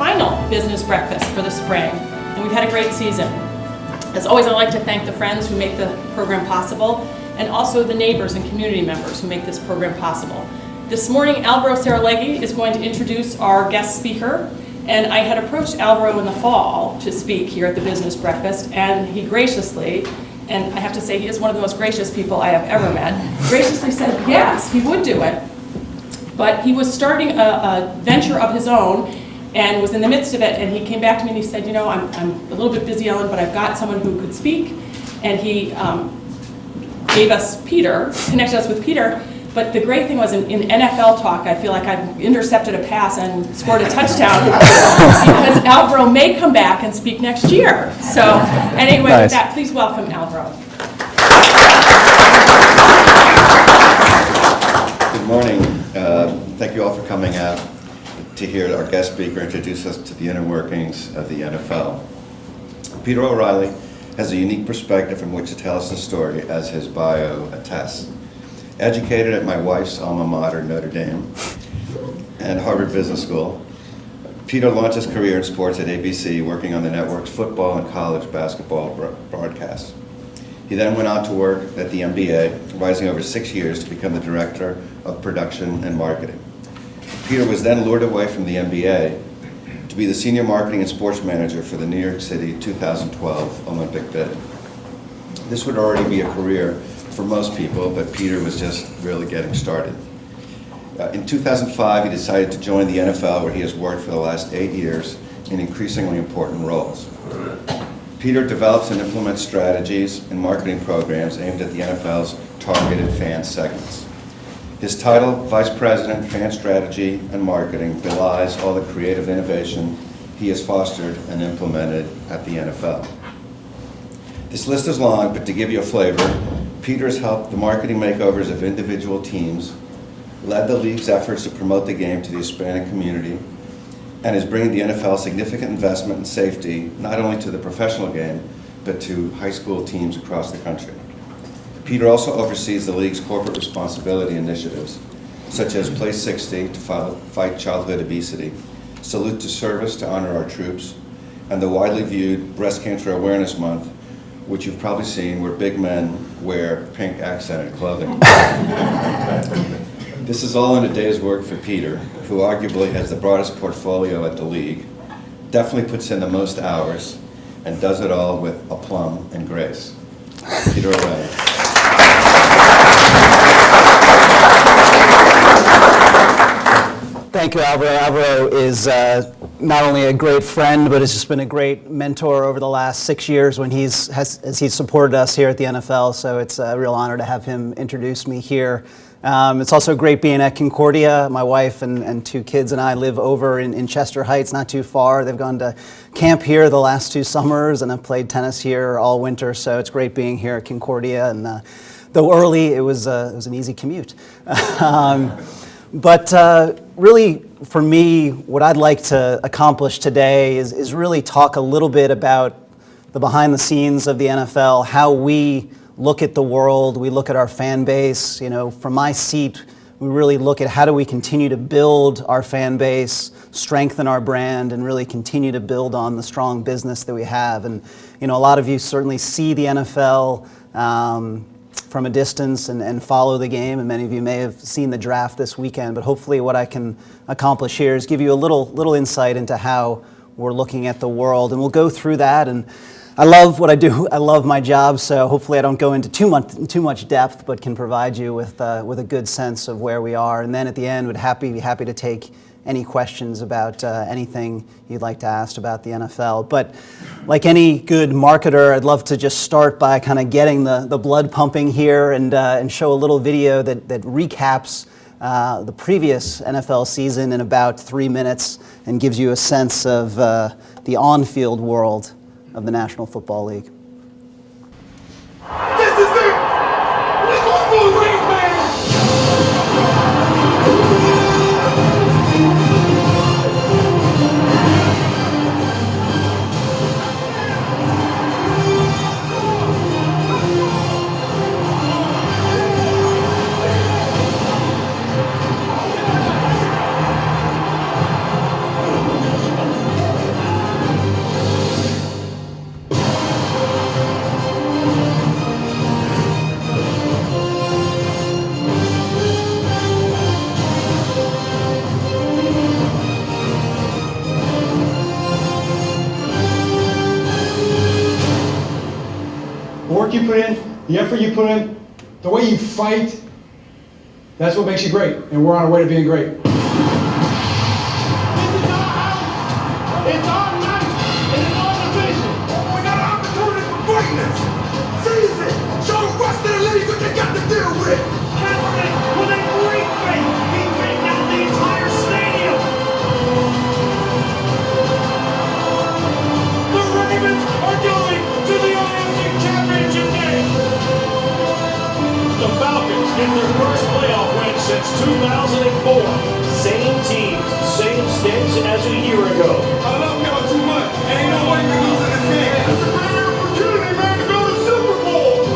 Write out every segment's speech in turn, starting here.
final business breakfast for the spring, and we've had a great season. As always, I'd like to thank the friends who make the program possible, and also the neighbors and community members who make this program possible. This morning, Alvaro Saralegui is going to introduce our guest speaker, and I had approached Alvaro in the fall to speak here at the business breakfast, and he graciously, and I have to say he is one of the most gracious people I have ever met, graciously said yes, he would do it. But he was starting a venture of his own and was in the midst of it, and he came back to me and he said, you know, I'm a little bit busy, Ellen, but I've got someone who could speak. And he gave us Peter, connected us with Peter. But the great thing was in NFL talk, I feel like I've intercepted a pass and scored a touchdown because Alvaro may come back and speak next year. So anyway, nice. With that, please welcome Alvaro. Good morning. Thank you all for coming out to hear our guest speaker introduce us to the inner workings of the NFL. Peter O'Reilly has a unique perspective from which to tell us the story, as his bio attests. Educated at my wife's alma mater, Notre Dame, and Harvard Business School, Peter launched his career in sports at ABC, working on the network's football and college basketball broadcasts. He then went on to work at the NBA, rising over 6 years to become the director of production and marketing. Peter was then lured away from the NBA to be the senior marketing and sports manager for the New York City 2012 Olympic bid. This would already be a career for most people, but Peter was just really getting started. In 2005, he decided to join the NFL, where he has worked for the last 8 years in increasingly important roles. Peter develops and implements strategies and marketing programs aimed at the NFL's targeted fan segments. His title, Vice President, Fan Strategy and Marketing, belies all the creative innovation he has fostered and implemented at the NFL. This list is long, but to give you a flavor, Peter has helped the marketing makeovers of individual teams, led the league's efforts to promote the game to the Hispanic community, and is bringing the NFL significant investment in safety, not only to the professional game, but to high school teams across the country. Peter also oversees the league's corporate responsibility initiatives, such as Play 60 to fight childhood obesity, Salute to Service to honor our troops, and the widely viewed Breast Cancer Awareness Month, which you've probably seen, where big men wear pink accented clothing. This is all in a day's work for Peter, who arguably has the broadest portfolio at the league, definitely puts in the most hours, and does it all with aplomb and grace. Peter O'Reilly. Thank you, Alvaro. Alvaro is not only a great friend, but has just been a great mentor over the last 6 years as he's supported us here at the NFL. So it's a real honor to have him introduce me here. It's also great being at Concordia. My wife and 2 kids and I live over in Chester Heights, not too far. They've gone to camp here the last 2 summers, and I've played tennis here all winter. So it's great being here at Concordia. And though early, it was an easy commute. But really, for me, what I'd like to accomplish today is really talk a little bit about the behind the scenes of the NFL, how we look at the world, we look at our fan base. You know, from my seat, we really look at how do we continue to build our fan base, strengthen our brand, and really continue to build on the strong business that we have. And, you know, a lot of you certainly see the NFL from a distance and follow the game, and many of you may have seen the draft this weekend, but hopefully what I can accomplish here is give you a little insight into how we're looking at the world, and we'll go through that. And I love what I do. I love my job, so hopefully I don't go into too much depth, but can provide you with a good sense of where we are. And then at the end, would be happy to take any questions about anything you'd like to ask about the NFL. But like any good marketer, I'd love to just start by kind of getting the blood pumping here and show a little video that recaps the previous NFL season in about 3 minutes and gives you a sense of the on-field world of the National Football League. This is it! We're going for a ring, man! work you put in, the effort you put in, the way you fight, that's what makes you great. And we're on our way to being great. This is our house. It's our night. And it's our division. We got an opportunity for greatness. Seize it. Show the rest of the league what they got to deal with. Kaepernick with a great fake. He faked out the entire stadium. The Ravens are going to the AFC Championship game. The Falcons get their first playoff win since 2004. Same teams, same stakes as a year ago. I love y'all too much. Ain't no way we're losing this game. It's a great opportunity, man, to go to the Super Bowl.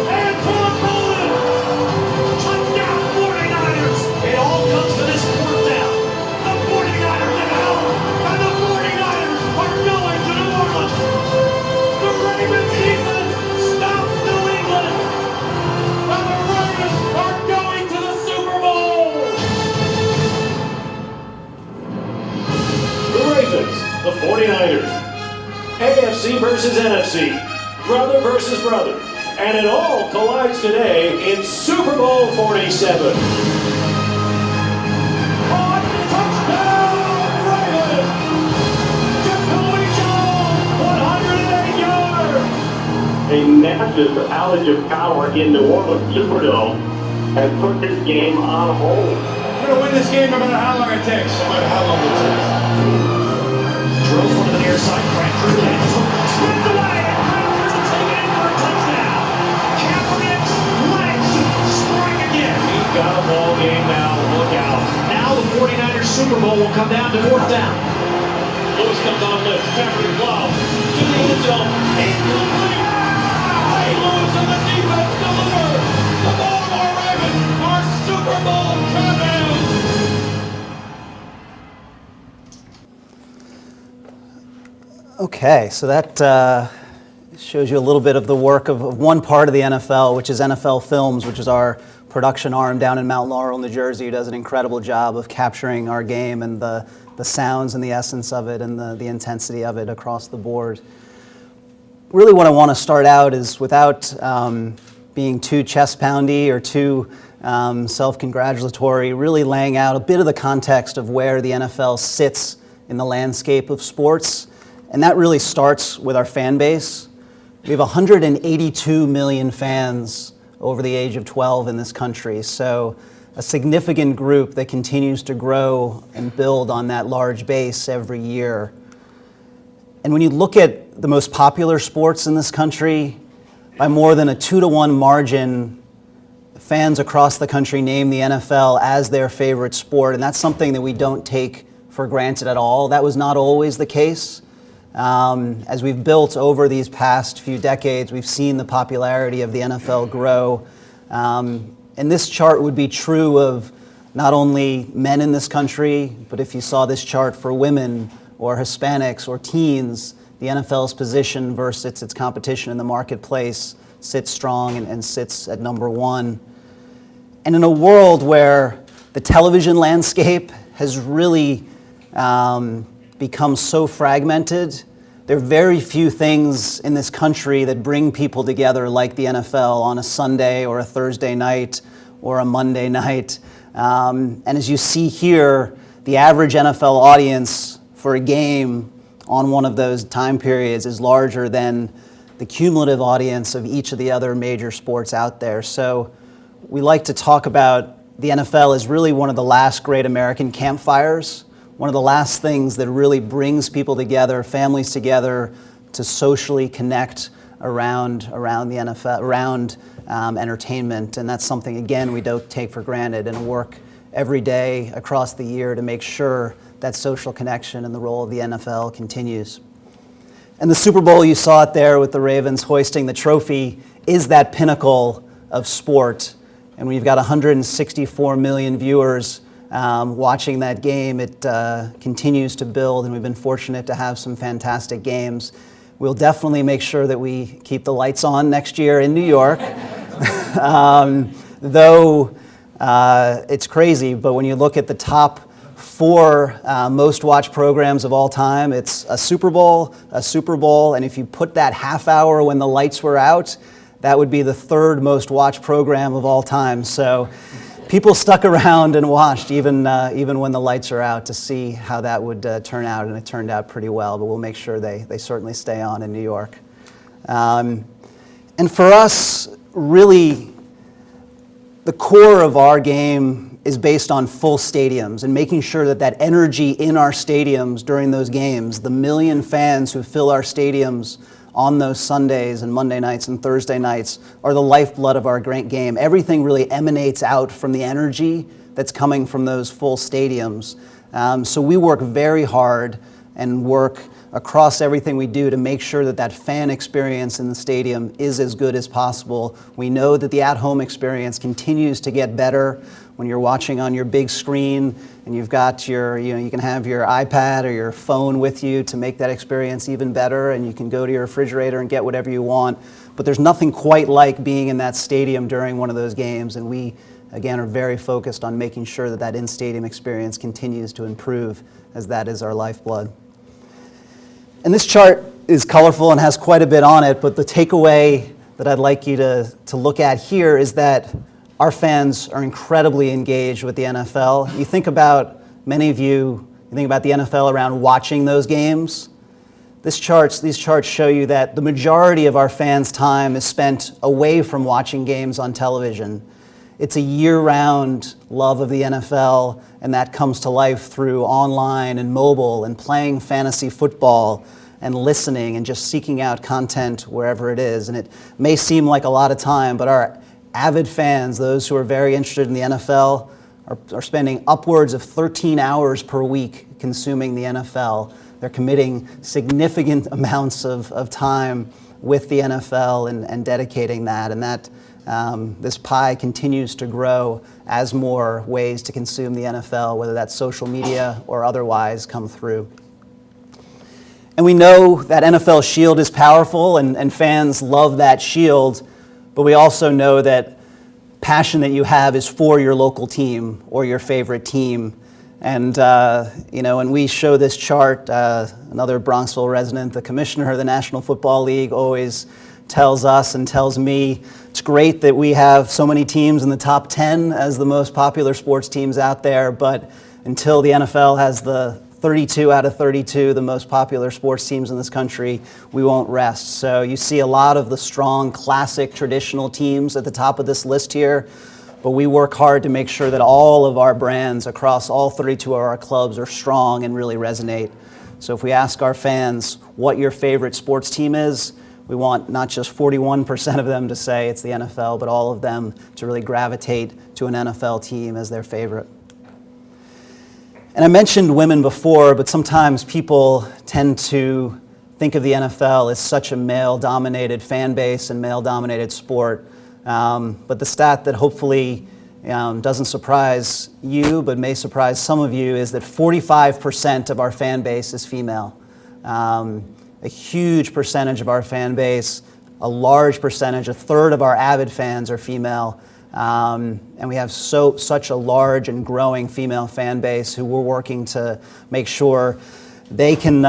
And Paul Golden, touchdown 49ers. It all comes to this fourth down. The 49ers at home, and the 49ers are going to New Orleans. The Ravens defense stops New England, and the Ravens are going to the Super Bowl. The Ravens, the 49ers, AFC versus NFC, brother versus brother, and it all collides today in Super Bowl 47. On touchdown, Ravens! Jacoby Jones, 108 yards! A massive outage of power in New Orleans Superdome has put this game on hold. We're going to win this game no matter how long it takes. No matter how long it takes. Drills one to the near side, Crabtree lands, stripped away, and Crabtree will take it in for a touchdown. Kaepernick's legs strike again. He's got a ball game now, look out. Now the 49ers Super Bowl will come down to fourth down. Lewis comes on lift, Kaepernick lob, to the end zone, incomplete. Ray Lewis and the defense deliver. The Baltimore Ravens are Super Bowl champions. Okay, so that shows you a little bit of the work of one part of the NFL, which is NFL Films, which is our production arm down in Mount Laurel, New Jersey, who does an incredible job of capturing our game and the sounds and the essence of it and the intensity of it across the board. Really what I want to start out is, without being too chest-poundy or too self-congratulatory, really laying out a bit of the context of where the NFL sits in the landscape of sports. And that really starts with our fan base. We have 182 million fans over the age of 12 in this country. So a significant group that continues to grow and build on that large base every year. And when you look at the most popular sports in this country, by more than a 2-to-1 margin, fans across the country name the NFL as their favorite sport. And that's something that we don't take for granted at all. That was not always the case. As we've built over these past few decades, we've seen the popularity of the NFL grow. And this chart would be true of not only men in this country, but if you saw this chart for women or Hispanics or teens, the NFL's position versus its competition in the marketplace sits strong and sits at number one. And in a world where the television landscape has really become so fragmented, there are very few things in this country that bring people together like the NFL on a Sunday or a Thursday night or a Monday night. And as you see here, the average NFL audience for a game on one of those time periods is larger than the cumulative audience of each of the other major sports out there. So we like to talk about the NFL as really one of the last great American campfires, one of the last things that really brings people together, families together, to socially connect around the NFL, around entertainment. And that's something, again, we don't take for granted, and work every day across the year to make sure that social connection and the role of the NFL continues. And the Super Bowl, you saw it there with the Ravens hoisting the trophy, is that pinnacle of sport. And we've got 164 million viewers watching that game. It continues to build, and we've been fortunate to have some fantastic games. We'll definitely make sure that we keep the lights on next year in New York. Though it's crazy, but when you look at the top 4 most watched programs of all time. It's a Super Bowl, and if you put that half hour when the lights were out, that would be the 3rd most watched program of all time. So people stuck around and watched even when the lights are out to see how that would turn out, and it turned out pretty well, but we'll make sure they certainly stay on in New York. And for us, really, the core of our game is based on full stadiums and making sure that that energy in our stadiums during those games, the million fans who fill our stadiums on those Sundays and Monday nights and Thursday nights, are the lifeblood of our great game. Everything really emanates out from the energy that's coming from those full stadiums. So we work very hard and work across everything we do to make sure that that fan experience in the stadium is as good as possible. We know that the at-home experience continues to get better when you're watching on your big screen and you've got your, you can have your iPad or your phone with you to make that experience even better, and you can go to your refrigerator and get whatever you want. But there's nothing quite like being in that stadium during one of those games, and we, again, are very focused on making sure that that in-stadium experience continues to improve, as that is our lifeblood. And this chart is colorful and has quite a bit on it, but the takeaway that I'd like you to look at here is that our fans are incredibly engaged with the NFL. You think about, many of you think about the NFL around watching those games. These charts show you that the majority of our fans' time is spent away from watching games on television. It's a year-round love of the NFL, and that comes to life through online and mobile and playing fantasy football and listening and just seeking out content wherever it is. And it may seem like a lot of time, but our avid fans, those who are very interested in the NFL, are spending upwards of 13 hours per week consuming the NFL. They're committing significant amounts of time with the NFL and dedicating that. And that this pie continues to grow as more ways to consume the NFL, whether that's social media or otherwise, come through. And we know that NFL Shield is powerful, and fans love that shield, but we also know that passion that you have is for your local team or your favorite team. And, when we show this chart, another Bronxville resident, the commissioner of the National Football League, always tells us and tells me it's great that we have so many teams in the top 10 as the most popular sports teams out there, but until the NFL has the 32 out of 32, the most popular sports teams in this country, we won't rest. So you see a lot of the strong, classic, traditional teams at the top of this list here, but we work hard to make sure that all of our brands across all 32 of our clubs are strong and really resonate. So if we ask our fans what your favorite sports team is, we want not just 41% of them to say it's the NFL, but all of them to really gravitate to an NFL team as their favorite. And I mentioned women before, but sometimes people tend to think of the NFL as such a male-dominated fan base and male-dominated sport. But the stat that hopefully doesn't surprise you, but may surprise some of you, is that 45% of our fan base is female. A huge percentage of our fan base, a large percentage, a third of our avid fans are female. And we have such a large and growing female fan base who we're working to make sure they can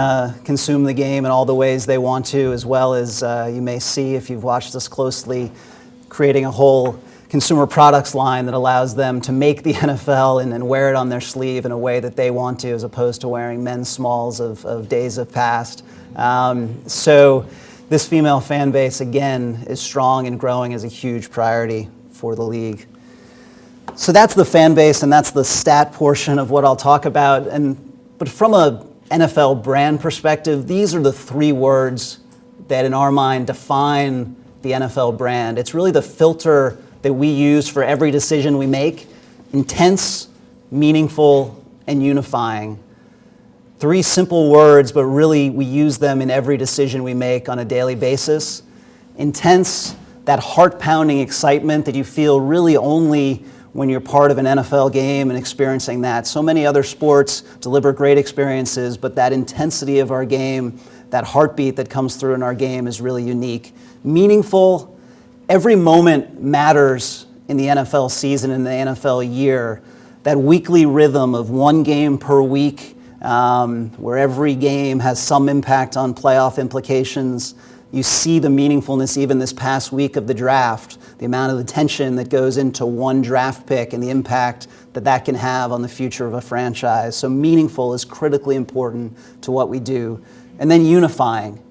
consume the game in all the ways they want to, as well as you may see if you've watched us closely, creating a whole consumer products line that allows them to make the NFL and wear it on their sleeve in a way that they want to, as opposed to wearing men's smalls of days of past. So this female fan base, again, is strong and growing as a huge priority for the league. So that's the fan base, and that's the stat portion of what I'll talk about. But from a NFL brand perspective, these are the 3 words that in our mind define the NFL brand. It's really the filter that we use for every decision we make: intense, meaningful, and unifying. 3 simple words, but really we use them in every decision we make on a daily basis. Intense, that heart-pounding excitement that you feel really only when you're part of an NFL game and experiencing that. So many other sports deliver great experiences, but that intensity of our game, that heartbeat that comes through in our game is really unique. Meaningful, every moment matters in the NFL season, in the NFL year. that weekly rhythm of one game per week, where every game has some impact on playoff implications. You see the meaningfulness even this past week of the draft, the amount of attention that goes into one draft pick and the impact that that can have on the future of a franchise. So meaningful is critically important to what we do. And then unifying.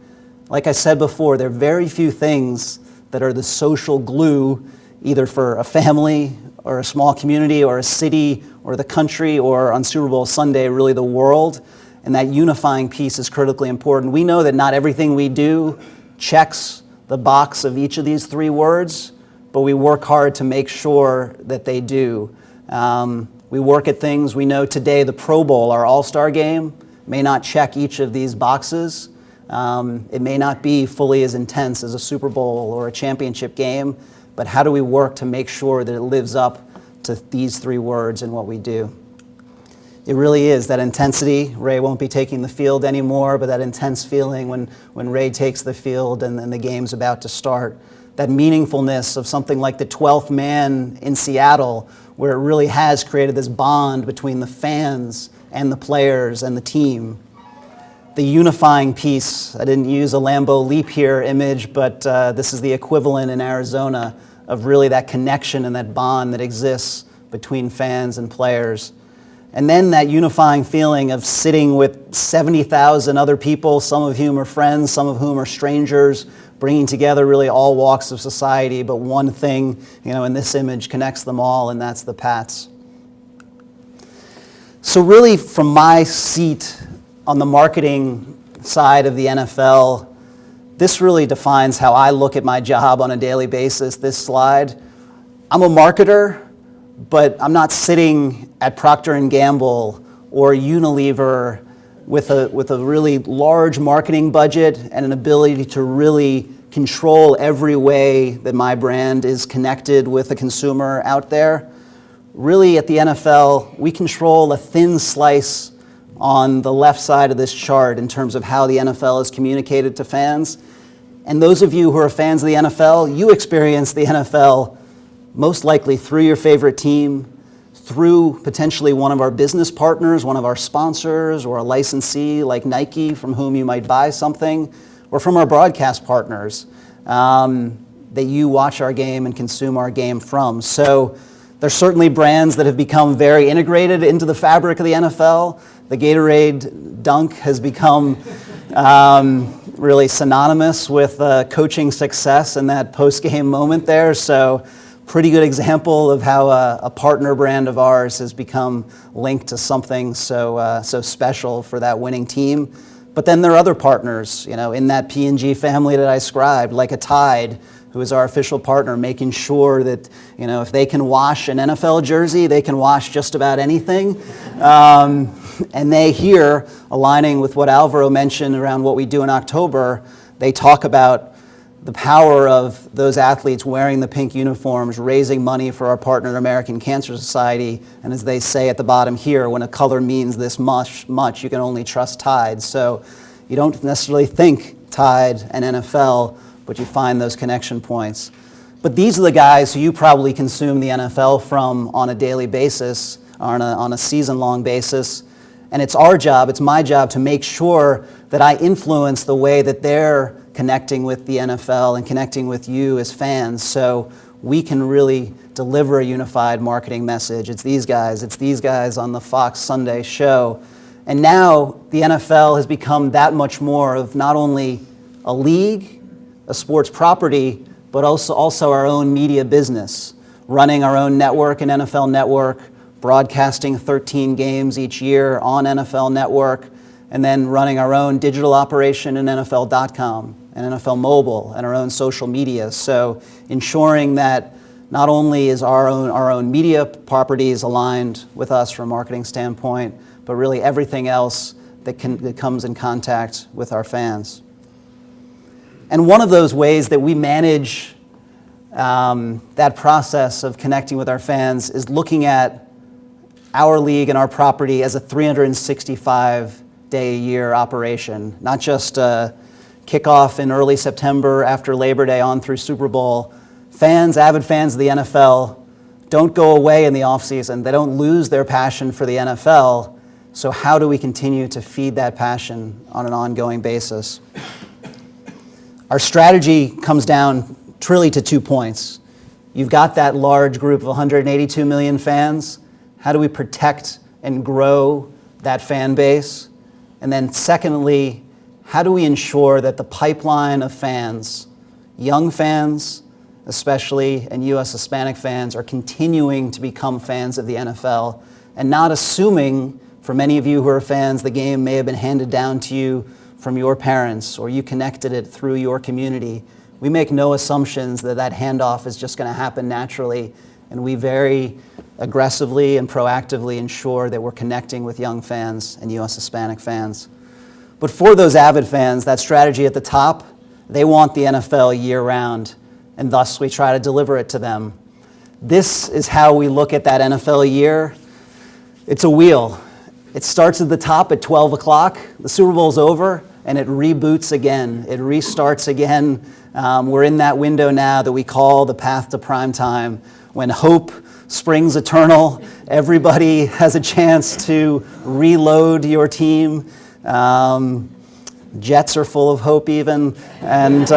Like I said before, there are very few things that are the social glue, either for a family or a small community or a city or the country or on Super Bowl Sunday, really the world. And that unifying piece is critically important. We know that not everything we do checks the box of each of these three words, but we work hard to make sure that they do. We work at things, we know today the Pro Bowl, our All-Star game, may not check each of these boxes. It may not be fully as intense as a Super Bowl or a championship game, but how do we work to make sure that it lives up to these three words in what we do? It really is that intensity. Ray won't be taking the field anymore, but that intense feeling when Ray takes the field and the game's about to start. That meaningfulness of something like the 12th man in Seattle, where it really has created this bond between the fans and the players and the team. The unifying piece, I didn't use a Lambeau leap here image, but this is the equivalent in Arizona of really that connection and that bond that exists between fans and players. And then that unifying feeling of sitting with 70,000 other people, some of whom are friends, some of whom are strangers, bringing together really all walks of society, but one thing, in this image connects them all, and that's the Pats. So really, from my seat on the marketing side of the NFL, this really defines how I look at my job on a daily basis, this slide. I'm a marketer, but I'm not sitting at Procter & Gamble or Unilever with a really large marketing budget and an ability to really control every way that my brand is connected with the consumer out there. Really, at the NFL, we control a thin slice on the left side of this chart in terms of how the NFL is communicated to fans. And those of you who are fans of the NFL, you experience the NFL most likely through your favorite team, through potentially one of our business partners, one of our sponsors, or a licensee like Nike from whom you might buy something, or from our broadcast partners that you watch our game and consume our game from. So there's certainly brands that have become very integrated into the fabric of the NFL. The Gatorade dunk has become really synonymous with coaching success and that post-game moment there. So pretty good example of how a partner brand of ours has become linked to something so special for that winning team. But then there are other partners, in that P&G family that I described, like a Tide, who is our official partner, making sure that, if they can wash an NFL jersey, they can wash just about anything. And they here, aligning with what Alvaro mentioned around what we do in October, they talk about the power of those athletes wearing the pink uniforms, raising money for our partner, the American Cancer Society. And as they say at the bottom here, when a color means this much, you can only trust Tide. So you don't necessarily think Tide and NFL, but you find those connection points. But these are the guys who you probably consume the NFL from on a daily basis, or on a season-long basis. And it's our job, it's my job to make sure that I influence the way that they're connecting with the NFL and connecting with you as fans, so we can really deliver a unified marketing message. It's these guys on the Fox Sunday show. And now the NFL has become that much more of not only a league, a sports property, but also our own media business, running our own network, an NFL network, broadcasting 13 games each year on NFL Network, and then running our own digital operation in NFL.com and NFL Mobile and our own social media. So ensuring that not only is our own media properties aligned with us from a marketing standpoint, but really everything else that comes in contact with our fans. And one of those ways that we manage that process of connecting with our fans is looking at our league and our property as a 365-day-a-year operation, not just kickoff in early September after Labor Day on through Super Bowl. Fans, avid fans of the NFL, don't go away in the offseason. They don't lose their passion for the NFL. So how do we continue to feed that passion on an ongoing basis? Our strategy comes down truly to 2 points. You've got that large group of 182 million fans. How do we protect and grow that fan base? And then secondly, how do we ensure that the pipeline of fans, young fans especially, and U.S. Hispanic fans are continuing to become fans of the NFL and not assuming, for many of you who are fans, the game may have been handed down to you from your parents or you connected it through your community. We make no assumptions that that handoff is just going to happen naturally, and we very aggressively and proactively ensure that we're connecting with young fans and U.S. Hispanic fans. But for those avid fans, that strategy at the top, they want the NFL year-round, and thus we try to deliver it to them. This is how we look at that NFL year. It's a wheel. It starts at the top at 12 o'clock, the Super Bowl's over, and it reboots again. It restarts again. We're in that window now that we call the path to prime time, when hope springs eternal. Everybody has a chance to reload your team. Jets are full of hope even, and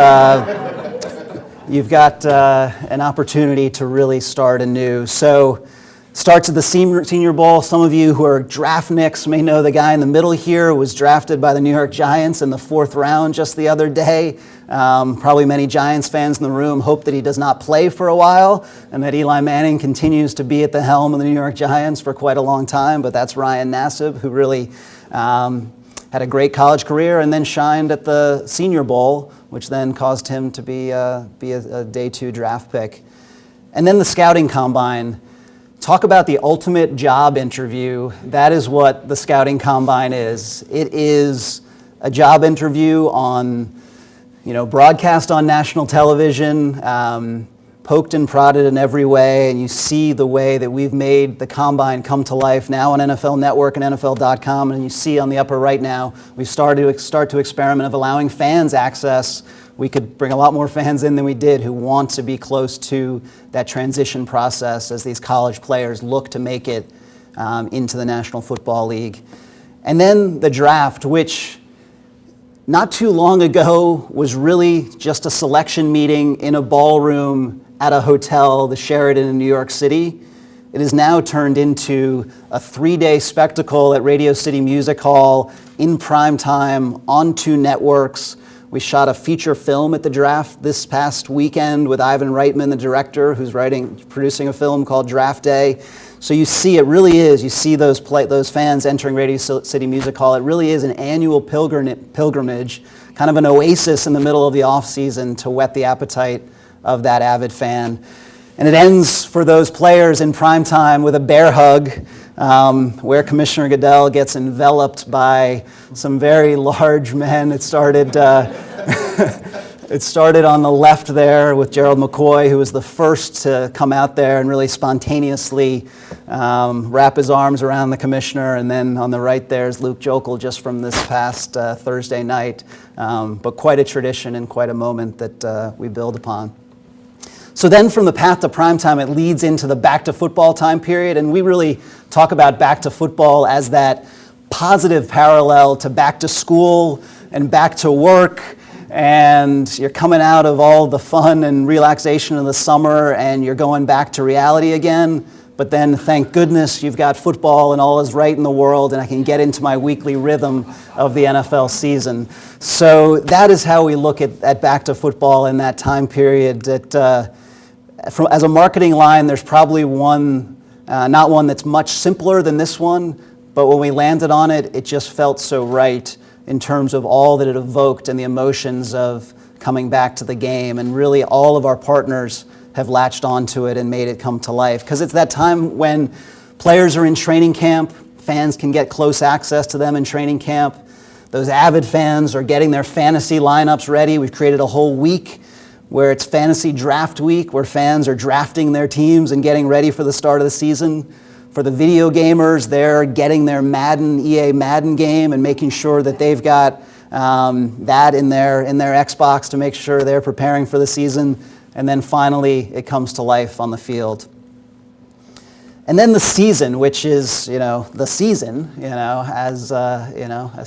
you've got an opportunity to really start anew. So starts at the Senior Bowl. Some of you who are draft nicks may know the guy in the middle here was drafted by the New York Giants in the 4th round just the other day. Probably many Giants fans in the room hope that he does not play for a while and that Eli Manning continues to be at the helm of the New York Giants for quite a long time, but that's Ryan Nassib, who really had a great college career and then shined at the Senior Bowl, which then caused him to be a day 2 draft pick. And then the scouting combine. Talk about the ultimate job interview. That is what the scouting combine is. It is a job interview on, broadcast on national television, poked and prodded in every way, and you see the way that we've made the combine come to life now on NFL Network and NFL.com, and you see on the upper right now, we've started to experiment of allowing fans access. We could bring a lot more fans in than we did who want to be close to that transition process as these college players look to make it into the National Football League. And then the draft, which not too long ago was really just a selection meeting in a ballroom at a hotel, the Sheraton in New York City. It has now turned into a 3-day spectacle at Radio City Music Hall in prime time on 2 networks. We shot a feature film at the draft this past weekend with Ivan Reitman, the director, who's producing a film called Draft Day. So you see, it really is, you see those fans entering Radio City Music Hall. It really is an annual pilgrimage, kind of an oasis in the middle of the off-season to whet the appetite of that avid fan. And it ends for those players in prime time with a bear hug, where Commissioner Goodell gets enveloped by some very large men. It started on the left there with Gerald McCoy, who was the first to come out there and really spontaneously wrap his arms around the commissioner. And then on the right there is Luke Jokel, just from this past Thursday night. But quite a tradition and quite a moment that we build upon. So then from the path to primetime, it leads into the back to football time period. And we really talk about back to football as that positive parallel to back to school and back to work. And you're coming out of all the fun and relaxation of the summer and you're going back to reality again. But then, thank goodness, you've got football and all is right in the world and I can get into my weekly rhythm of the NFL season. So that is how we look at back to football in that time period. As a marketing line, there's probably not one that's much simpler than this one, but when we landed on it, it just felt so right in terms of all that it evoked and the emotions of coming back to the game. And really all of our partners have latched onto it and made it come to life. Because it's that time when players are in training camp, fans can get close access to them in training camp. Those avid fans are getting their fantasy lineups ready. We've created a whole week where it's fantasy draft week, where fans are drafting their teams and getting ready for the start of the season. For the video gamers, they're getting their EA Madden game and making sure that they've got that in their Xbox to make sure they're preparing for the season. And then finally, it comes to life on the field. And then the season, which is, the season, as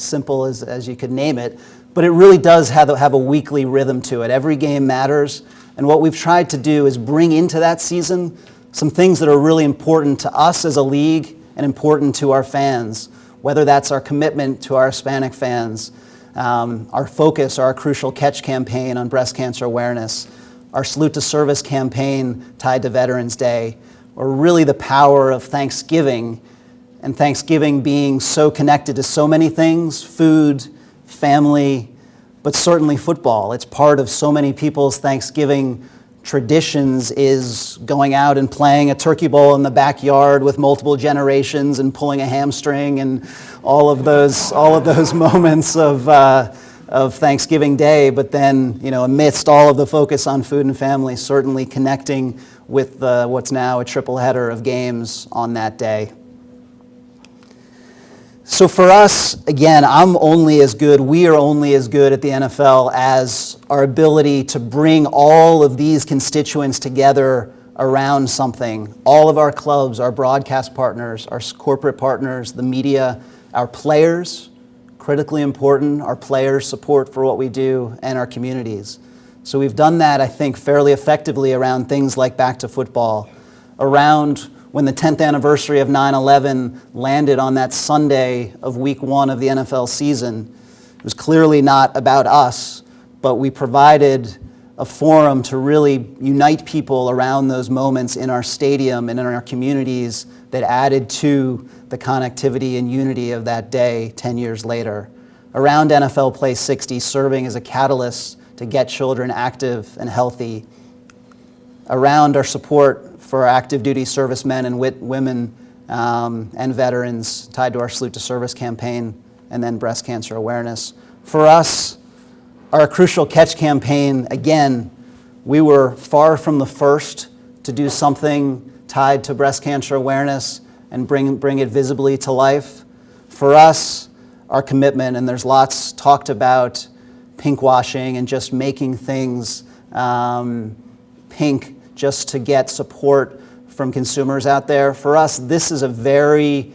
simple as you could name it. But it really does have a weekly rhythm to it. Every game matters. And what we've tried to do is bring into that season some things that are really important to us as a league and important to our fans, whether that's our commitment to our Hispanic fans, our focus, our Crucial Catch campaign on breast cancer awareness, our Salute to Service campaign tied to Veterans Day, or really the power of Thanksgiving, and Thanksgiving being so connected to so many things, food, family, but certainly football. It's part of so many people's Thanksgiving traditions is going out and playing a turkey bowl in the backyard with multiple generations and pulling a hamstring and all of those moments of Thanksgiving Day. But then, amidst all of the focus on food and family, certainly connecting with what's now a triple header of games on that day. So for us, again, we are only as good at the NFL as our ability to bring all of these constituents together around something. All of our clubs, our broadcast partners, our corporate partners, the media, our players, critically important, our players' support for what we do, and our communities. So we've done that, I think, fairly effectively around things like Back to Football, around when the 10th anniversary of 9/11 landed on that Sunday of week 1 of the NFL season. It was clearly not about us, but we provided a forum to really unite people around those moments in our stadium and in our communities that added to the connectivity and unity of that day 10 years later. Around NFL Play 60 serving as a catalyst to get children active and healthy. Around our support for our active duty servicemen and women and veterans tied to our Salute to Service campaign, and then breast cancer awareness. For us, our Crucial Catch campaign, again, we were far from the first to do something tied to breast cancer awareness and bring it visibly to life. For us, our commitment, and there's lots talked about pinkwashing and just making things pink just to get support from consumers out there. For us, this is a very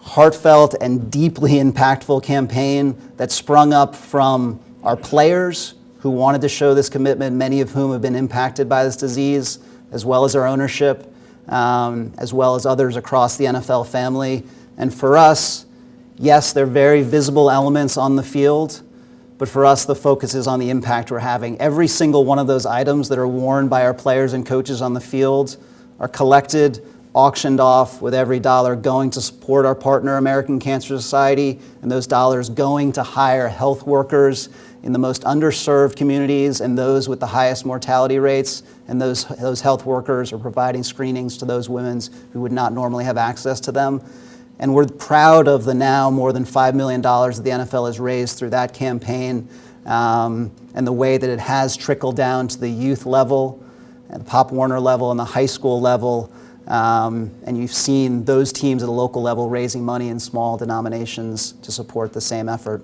heartfelt and deeply impactful campaign that sprung up from our players who wanted to show this commitment, many of whom have been impacted by this disease, as well as our ownership, as well as others across the NFL family. And for us, yes, they're very visible elements on the field, but for us, the focus is on the impact we're having. Every single one of those items that are worn by our players and coaches on the field are collected, auctioned off, with every dollar going to support our partner, American Cancer Society, and those dollars going to hire health workers in the most underserved communities and those with the highest mortality rates. And those health workers are providing screenings to those women who would not normally have access to them. And we're proud of the now more than $5 million that the NFL has raised through that campaign, and the way that it has trickled down to the youth level, and the Pop Warner level, and the high school level. And you've seen those teams at a local level raising money in small denominations to support the same effort.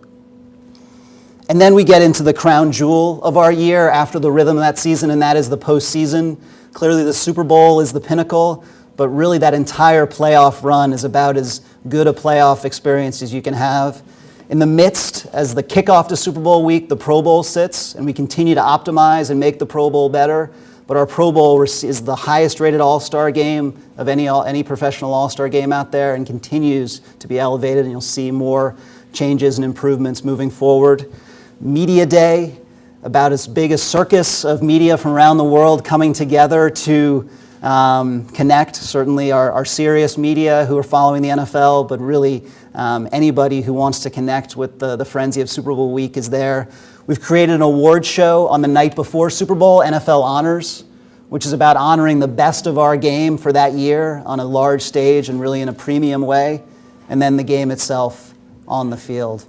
And then we get into the crown jewel of our year after the rhythm of that season, and that is the postseason. Clearly the Super Bowl is the pinnacle, but really that entire playoff run is about as good a playoff experience as you can have. In the midst, as the kickoff to Super Bowl week, the Pro Bowl sits, and we continue to optimize and make the Pro Bowl better. But our Pro Bowl is the highest rated All-Star game of any professional All-Star game out there, and continues to be elevated, and you'll see more changes and improvements moving forward. Media Day, about as big a circus of media from around the world coming together to connect, certainly our serious media who are following the NFL, but really anybody who wants to connect with the frenzy of Super Bowl week is there. We've created an award show on the night before Super Bowl, NFL Honors, which is about honoring the best of our game for that year on a large stage and really in a premium way, and then the game itself on the field.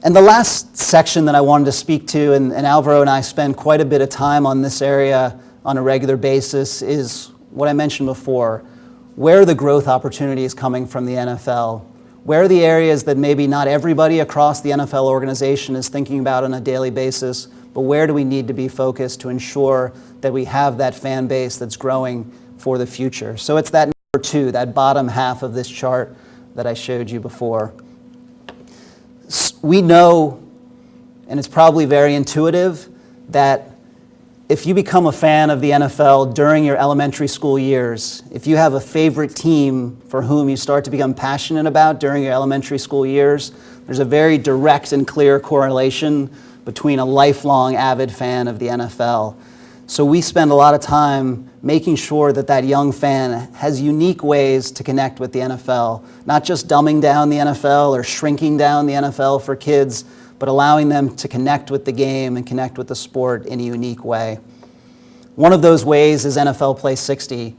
And the last section that I wanted to speak to, and Alvaro and I spend quite a bit of time on this area on a regular basis, is what I mentioned before. Where are the growth opportunities coming from the NFL? Where are the areas that maybe not everybody across the NFL organization is thinking about on a daily basis, but where do we need to be focused to ensure that we have that fan base that's growing for the future. So it's that number 2, that bottom half of this chart that I showed you before. We know, and it's probably very intuitive, that if you become a fan of the NFL during your elementary school years, if you have a favorite team for whom you start to become passionate about during your elementary school years, there's a very direct and clear correlation between a lifelong avid fan of the NFL. So we spend a lot of time making sure that that young fan has unique ways to connect with the NFL, not just dumbing down the NFL or shrinking down the NFL for kids, but allowing them to connect with the game and connect with the sport in a unique way. One of those ways is NFL Play 60.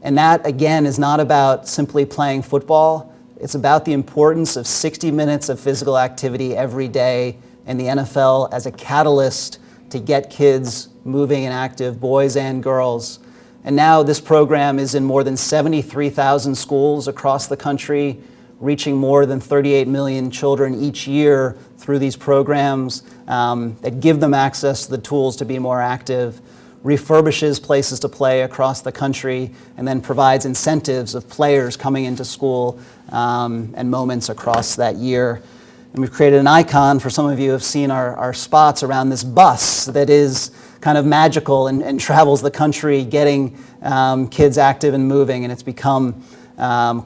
And that, again, is not about simply playing football. It's about the importance of 60 minutes of physical activity every day in the NFL as a catalyst to get kids moving and active, boys and girls. And now this program is in more than 73,000 schools across the country, reaching more than 38 million children each year through these programs that give them access to the tools to be more active, refurbishes places to play across the country, and then provides incentives of players coming into school and moments across that year. And we've created an icon, for some of you who have seen our spots around this bus that is kind of magical and travels the country getting kids active and moving, and it's become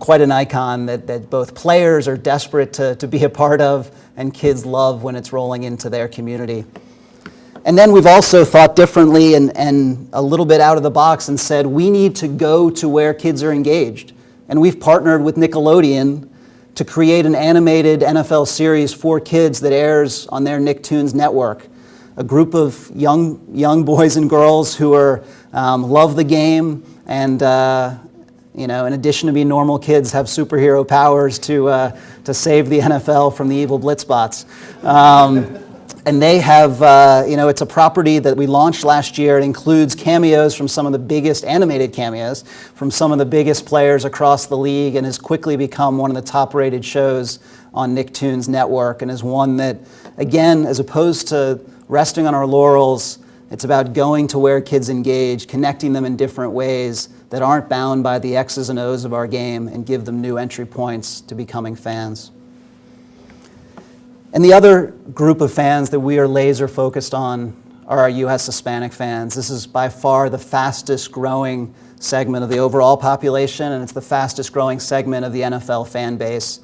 quite an icon that both players are desperate to be a part of and kids love when it's rolling into their community. And then we've also thought differently and a little bit out of the box and said we need to go to where kids are engaged. And we've partnered with Nickelodeon to create an animated NFL series for kids that airs on their Nicktoons network. A group of young boys and girls who are love the game and in addition to being normal kids, have superhero powers to save the NFL from the evil Blitzbots. And they have, it's a property that we launched last year. It includes cameos from some of the biggest, animated cameos, from some of the biggest players across the league, and has quickly become one of the top-rated shows on Nicktoons Network, and is one that, again, as opposed to resting on our laurels, it's about going to where kids engage, connecting them in different ways that aren't bound by the X's and O's of our game, and give them new entry points to becoming fans. And the other group of fans that we are laser focused on are our U.S. Hispanic fans. This is by far the fastest growing segment of the overall population, and it's the fastest growing segment of the NFL fan base.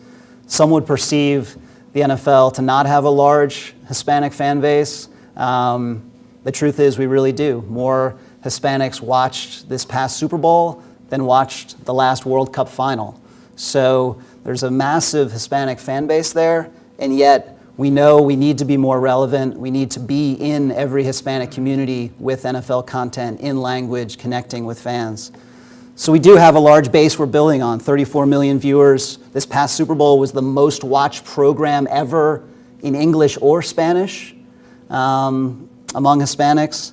Some would perceive the NFL to not have a large Hispanic fan base. The truth is we really do. More Hispanics watched this past Super Bowl than watched the last World Cup final. So there's a massive Hispanic fan base there, and yet we know we need to be more relevant. We need to be in every Hispanic community with NFL content in language, connecting with fans. So we do have a large base we're building on, 34 million viewers. This past Super Bowl was the most watched program ever in English or Spanish among Hispanics.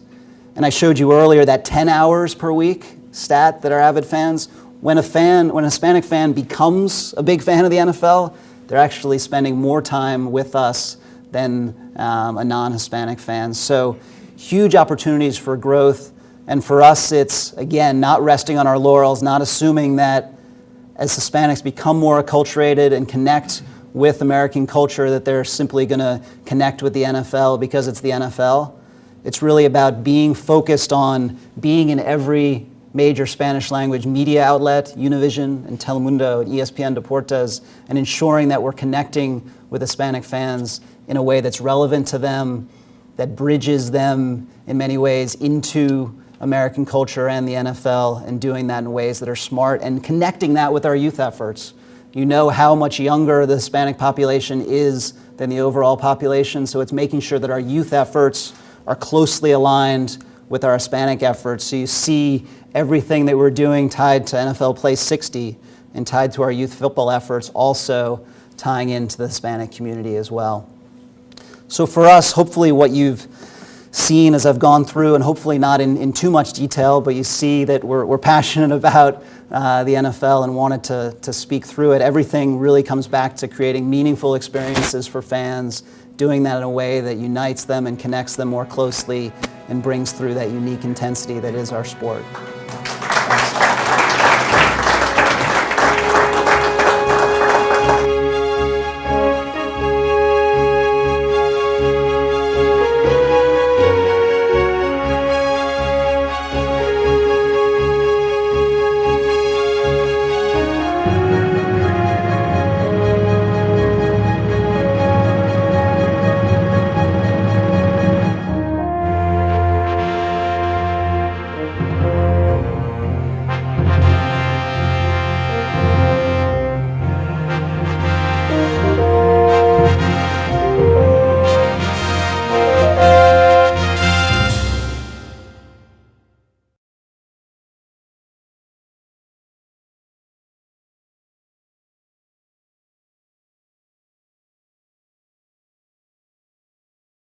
And I showed you earlier that 10 hours per week stat that are avid fans. When a Hispanic fan becomes a big fan of the NFL, they're actually spending more time with us than a non-Hispanic fan. So huge opportunities for growth. And for us, it's, again, not resting on our laurels, not assuming that as Hispanics become more acculturated and connect with American culture, that they're simply going to connect with the NFL because it's the NFL. It's really about being focused on being in every major Spanish language media outlet, Univision and Telemundo and ESPN Deportes, and ensuring that we're connecting with Hispanic fans in a way that's relevant to them, that bridges them in many ways into American culture and the NFL, and doing that in ways that are smart and connecting that with our youth efforts. You know how much younger the Hispanic population is than the overall population, so it's making sure that our youth efforts are closely aligned with our Hispanic efforts. So you see everything that we're doing tied to NFL Play 60 and tied to our youth football efforts also tying into the Hispanic community as well. So for us, hopefully what you've seen as I've gone through, and hopefully not in too much detail, but you see that we're passionate about the NFL and wanted to speak through it. Everything really comes back to creating meaningful experiences for fans, doing that in a way that unites them and connects them more closely and brings through that unique intensity that is our sport.